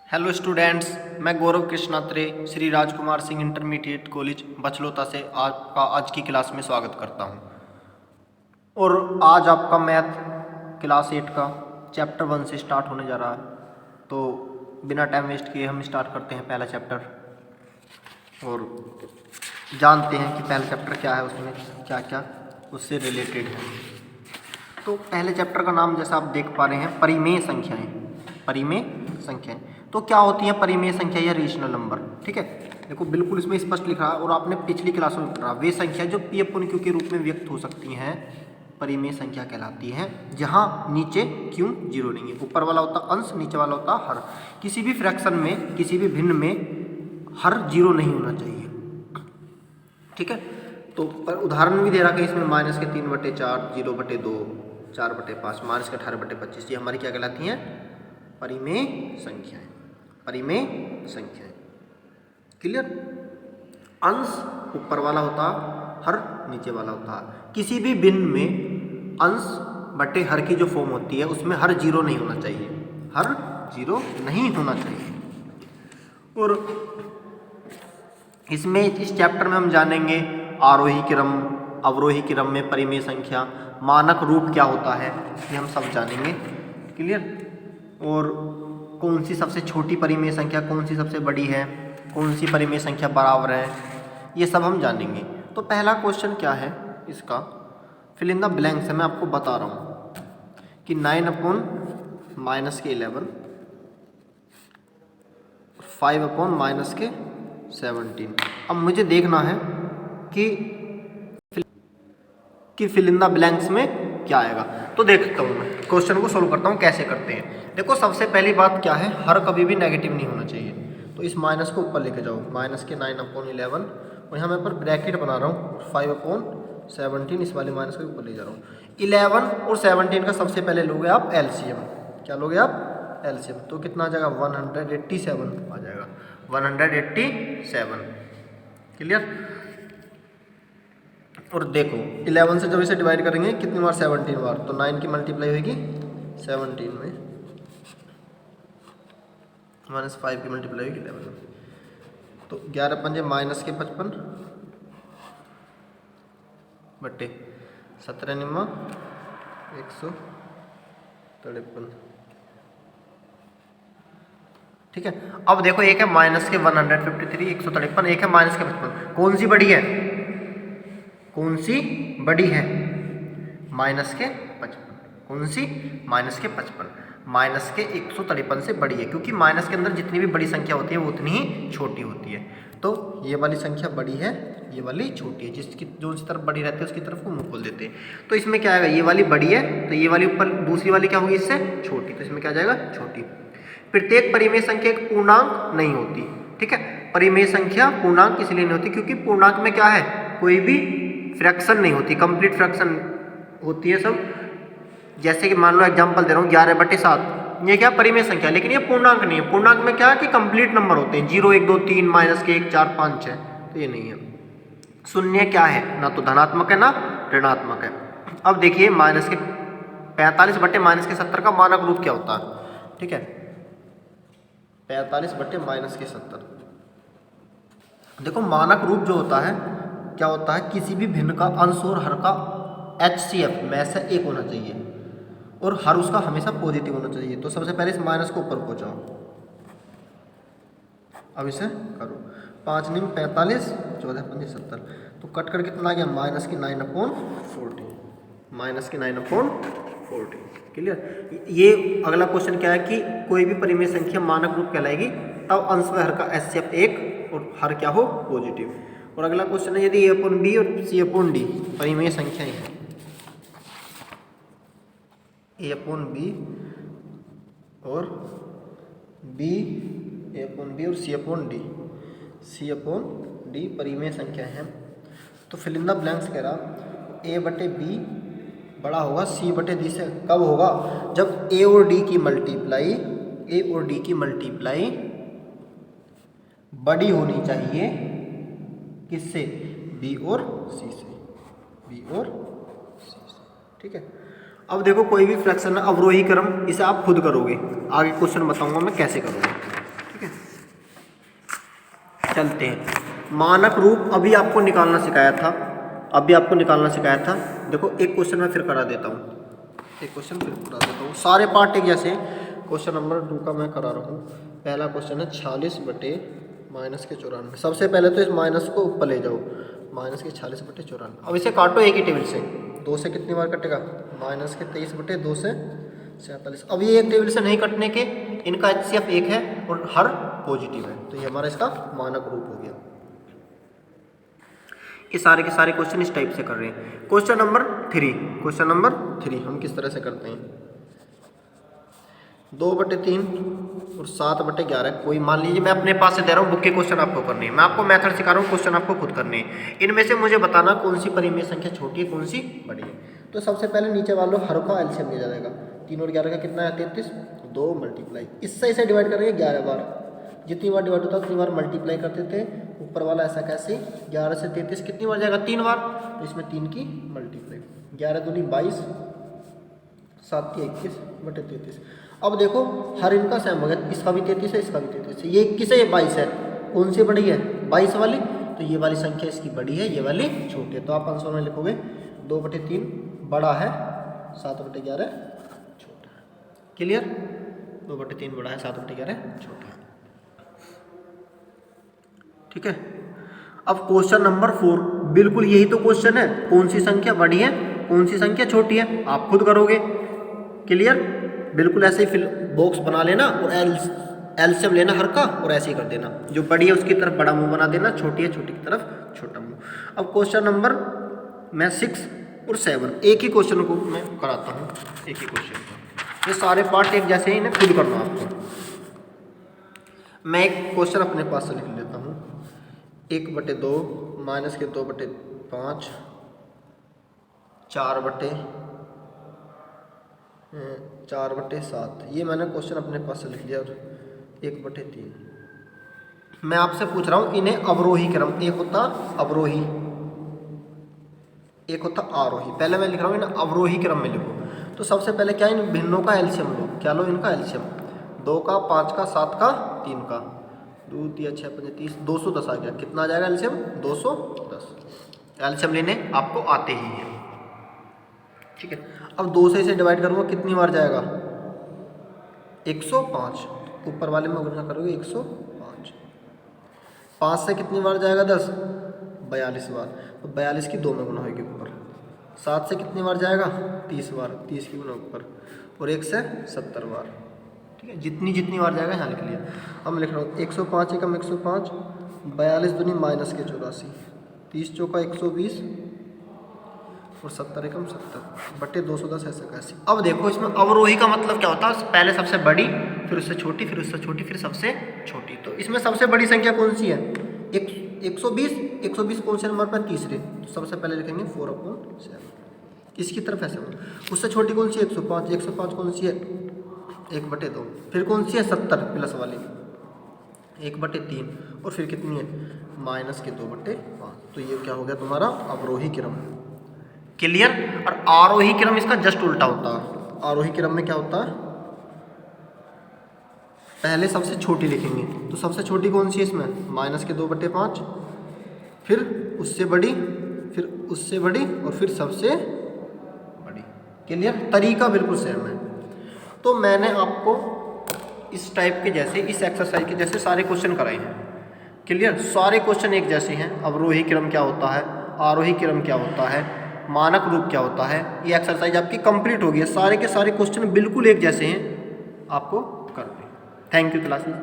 Hello students, मैं गौरव कृष्णात्रे Shri Rajkumar Singh intermediate college बचलोता से आपका आज की क्लास में स्वागत करता हूं। और आज आपका मैथ क्लास 8 का चैप्टर 1 से स्टार्ट होने जा रहा है। तो बिना टाइम वेस्ट किए हम स्टार्ट करते हैं पहला चैप्टर और जानते हैं कि पहला चैप्टर क्या है, उसमें क्या क्या उससे रिलेटेड है। तो पहले चैप्टर का नाम जैसा आप देख पा रहे हैं परिमेय संख्याएं। परिमेय संख्याएं तो क्या होती है परिमेय संख्या या रेशनल नंबर। ठीक है, देखो बिल्कुल इसमें स्पष्ट लिखा है और आपने पिछली क्लास में पढ़ा। वे संख्या जो पी अपॉन क्यू के रूप में व्यक्त हो सकती हैं परिमेय संख्या कहलाती है, जहां नीचे क्यू जीरो नहीं है। ऊपर वाला होता अंश, नीचे वाला होता हर। किसी भी फ्रैक्शन में, किसी भी भिन्न में हर जीरो नहीं होना चाहिए। ठीक है, तो उदाहरण भी दे रहा है इसमें माइनस के 3/4, 0/2, 4/5, माइनस के 18/25, ये हमारी क्या कहलाती हैं परिमेय संख्याएं। परिमेय संख्याएं क्लियर। अंश ऊपर वाला होता, हर नीचे वाला होता। किसी भी भिन्न में अंश बटे हर की जो फॉर्म होती है उसमें हर जीरो नहीं होना चाहिए, हर जीरो नहीं होना चाहिए। और इसमें इस चैप्टर में हम जानेंगे आरोही क्रम, अवरोही क्रम में परिमेय संख्या, मानक रूप क्या होता है, ये हम सब जानेंगे। क्लियर। और कौन सी सबसे छोटी परिमेय संख्या, कौन सी सबसे बड़ी है, कौन सी परिमेय संख्या बराबर है, ये सब हम जानेंगे। तो पहला क्वेश्चन क्या है इसका, फिल इन द ब्लैंक्स है। मैं आपको बता रहा हूँ कि 9/-11, 5/-17। अब मुझे देखना है कि फिल इन द ब्लैंक्स में क्या आएगा। तो देखता हूँ मैं क्वेश्चन को सोल्व करता हूँ कैसे करते हैं। देखो सबसे पहली बात क्या है, हर कभी भी नेगेटिव नहीं होना चाहिए। तो इस माइनस को ऊपर लेके जाओ, माइनस के 9/11 और यहाँ मैं पर ब्रैकेट बना रहा हूँ 5/17, इस वाले माइनस को ऊपर ले जा रहा हूँ। 11 और 17 का सबसे पहले लोगे आप एलसीएम। क्या लोगे आप एलसीएम, तो कितना आ जाएगा 187 आ जाएगा, 187। क्लियर। और देखो 11 से जब इसे डिवाइड करेंगे कितनी बार, 17 बार, तो 9 की मल्टीप्लाई होगी 17 में, -5 की मल्टीप्लाई होगी 11 में। तो 11×5 -55 बट्टे 17×9 153। ठीक है। अब देखो एक है माइनस के 153, 153, एक है माइनस के 55। कौन सी बड़ी है, कौन सी बड़ी है, माइनस के 55। कौन सी, माइनस के 55। माइनस के 153 से बड़ी है, क्योंकि माइनस के अंदर जितनी भी बड़ी संख्या होती है वो उतनी ही छोटी होती है। तो ये वाली संख्या बड़ी है, ये वाली छोटी है। जिसकी जो इस तरफ बड़ी रहती है उसकी तरफ को मुंह खोल देते हैं। तो इसमें क्या आएगा, ये वाली बड़ी है तो ये वाली ऊपर, दूसरी वाली क्या होगी इससे छोटी, तो इसमें क्या आ जाएगा छोटी। प्रत्येक परिमेय संख्या एक पूर्णांक नहीं होती। ठीक है, परिमेय संख्या पूर्णांक इसलिए नहीं होती क्योंकि पूर्णांक में क्या है, कोई भी फ्रैक्शन नहीं होती, कंप्लीट फ्रैक्शन होती है सब। जैसे कि मान लो एग्जांपल दे रहा हूँ 11/7, ये क्या परिमेय संख्या, लेकिन ये पूर्णांक नहीं है। पूर्णांक में क्या है कि कंप्लीट नंबर होते हैं, 0, 1, 2, 3, माइनस के 1, 4, 5, 6, तो ये नहीं है। शून्य क्या है, ना तो धनात्मक है ना ऋणात्मक है। अब देखिए माइनस के 45/-70 का मानक रूप क्या होता है। ठीक है, 45/-70। देखो मानक रूप जो होता है क्या होता है, किसी भी भिन्न का अंश और हर का HCF में से एक होना चाहिए और हर उसका हमेशा पॉजिटिव होना चाहिए। तो सबसे पहले इस माइनस को ऊपर पहुंचाओ, अब इसे करो, 5×9 = 45, 14×5 = 70। तो कट कर कितना आ गया, -9/40, -9/40। क्लियर। ये अगला क्वेश्चन क्या है कि कोई भी परिमेय संख्या मानक रूप कहलाएगी तब अंश व हर का HCF 1 और हर क्या हो, पॉजिटिव। और अगला क्वेश्चन है यदि A/B और C/D परिमेय संख्याएं हैं, A/B और A/B और C/D परिमेय संख्या है, तो फिल इन द ब्लैंक्स कह रहा A/B बड़ा होगा C/D से। कब होगा, जब A और D की मल्टीप्लाई बड़ी होनी चाहिए किससे, B और C से, B और C से। ठीक है। अब देखो कोई भी फ्रैक्शन अवरोही क्रम, इसे आप खुद करोगे, आगे क्वेश्चन बताऊंगा मैं कैसे करोगे। चलते हैं। मानक रूप अभी आपको निकालना सिखाया था, देखो एक क्वेश्चन मैं फिर करा देता हूँ, सारे पार्ट एक जैसे हैं। क्वेश्चन नंबर 2 का मैं करा रहा हूँ। पहला क्वेश्चन है 46/-94। सबसे पहले तो इस माइनस को ऊपर ले जाओ, -46/94। अब इसे काटो एक ही टेबल से, 2 से कितनी बार कटेगा, -23/2 से 47। अब ये एक टेबल से नहीं कटने के, इनका HCF 1 है और हर पॉजिटिव है, तो ये हमारा इसका मानक रूप हो गया। ये सारे के सारे क्वेश्चन इस टाइप से कर रहे हैं। क्वेश्चन नंबर 3 हम किस तरह से करते हैं, 2/3 और 7/11। कोई मान लीजिए मैं अपने पास से दे रहा हूँ, बुक के क्वेश्चन आपको करने हैं, मैं आपको मेथड सिखा रहा हूँ, क्वेश्चन आपको खुद करने हैं। इनमें से मुझे बताना कौन सी परिमेय संख्या छोटी है, कौन सी बड़ी है। तो सबसे पहले नीचे वालों हर का एलसीएम लिया जाएगा। 3 और 11 का कितना है, 33। 2 मल्टीप्लाई इससे इसे डिवाइड करेंगे 11 बार, जितनी बार डिवाइड होता है उतनी बार मल्टीप्लाई करते थे। ऊपर वाला ऐसा कैसे, 11 से 33 कितनी बार जाएगा, 3 बार, तो इसमें 3 की मल्टीप्लाई। 11 दूनी 22, 7 की 21/33। अब देखो हर इनका सेम हो गया, इसका भी 33 है, इसका भी 33 है, ये 21 है, ये 22 है, कौन सी बड़ी है, 22 वाली, तो ये वाली संख्या इसकी बड़ी है, ये वाली छोटी है। तो आप आंसर में लिखोगे 2/3 बड़ा है, 7/11 छोटा है। क्लियर, 2/3 बड़ा है, 7/11 छोटा है। ठीक है। अब क्वेश्चन नंबर 4, बिल्कुल यही तो क्वेश्चन है, कौन सी संख्या बड़ी है, कौन सी संख्या छोटी है, आप खुद करोगे। क्लियर, बिल्कुल ऐसे ही फिल बॉक्स बना लेना और एलसीएम लेना हर का और ऐसे ही कर देना। जो बड़ी है उसकी तरफ बड़ा मुंह बना देना, छोटी है छोटी की तरफ छोटा मुंह। अब क्वेश्चन नंबर मैं 6 और 7 एक ही क्वेश्चन को मैं कराता हूँ, एक ही क्वेश्चन को। ये सारे पार्ट एक जैसे ही, इन्हें खुद करना आपको। मैं एक क्वेश्चन अपने पास से लिख लेता हूँ। 1/2 -2/5 4/7। ये मैंने क्वेश्चन अपने पास से लिख लिया। और 1/3 मैं आपसे पूछ रहा हूँ, इन्हें अवरोही क्रम, एक होता अवरोही, एक होता आरोही। पहले मैं लिख रहा हूँ इन्हें अवरोही क्रम में लिखो। तो सबसे पहले क्या, इन भिन्नों का एलसीएम लो। क्या लो, इनका एलसीएम, 2 का, 5 का, 7 का, 3 का, 2 3 6 5 30, 210 आ गया। कितना आ जाएगा एलसीएम, 210। एलसीएम लेने आपको आते ही है। ठीक है। अब 2 से इसे डिवाइड करूँगा, कितनी बार जाएगा, 105। ऊपर वाले में गुणा करोगे 105। 5 से कितनी बार जाएगा, 10, 42 बार, तो 42 की 2 में गुना होगी ऊपर। 7 से कितनी बार जाएगा, 30 बार, 30 की गुना ऊपर, और 1 से 70 बार। ठीक है, जितनी जितनी बार जाएगा यहाँ लिख लिया। अब मैं लिख रहा हूँ 105 एकम 105, 42 दूनी -84, 30 चौका 120 और 70 एकम 70/210 ऐसे कैसे। अब देखो इसमें अवरोही का मतलब क्या होता है, पहले सबसे बड़ी, फिर उससे छोटी, फिर उससे छोटी, फिर सबसे छोटी। तो इसमें सबसे बड़ी संख्या कौन सी है, 120 कौन से नंबर पर, तीसरे। तो सबसे पहले लिखेंगे 4/7, इसकी तरफ ऐसे हो। उससे छोटी कौन सी है, 105 कौन सी है, 1/2। फिर कौन सी है, 70 प्लस वाली, 1/3, और फिर कितनी है, -2/5। तो ये क्या हो गया तुम्हारा अवरोही क्रम। क्लियर। और आरोही क्रम इसका जस्ट उल्टा होता है। आरोही क्रम में क्या होता है, पहले सबसे छोटी लिखेंगे। तो सबसे छोटी कौन सी है इसमें, -2/5, फिर उससे बड़ी, फिर उससे बड़ी, और फिर सबसे बड़ी। क्लियर, तरीका बिल्कुल सेम है। तो मैंने आपको इस टाइप के जैसे, इस एक्सरसाइज के जैसे सारे क्वेश्चन कराए हैं। क्लियर, सारे क्वेश्चन एक जैसे हैं। अवरोही क्रम क्या होता है, आरोही क्रम क्या होता है, मानक रूप क्या होता है, ये एक्सरसाइज आपकी कंप्लीट हो गई है। सारे के सारे क्वेश्चन बिल्कुल एक जैसे हैं, आपको करते हैं। Thank you classes.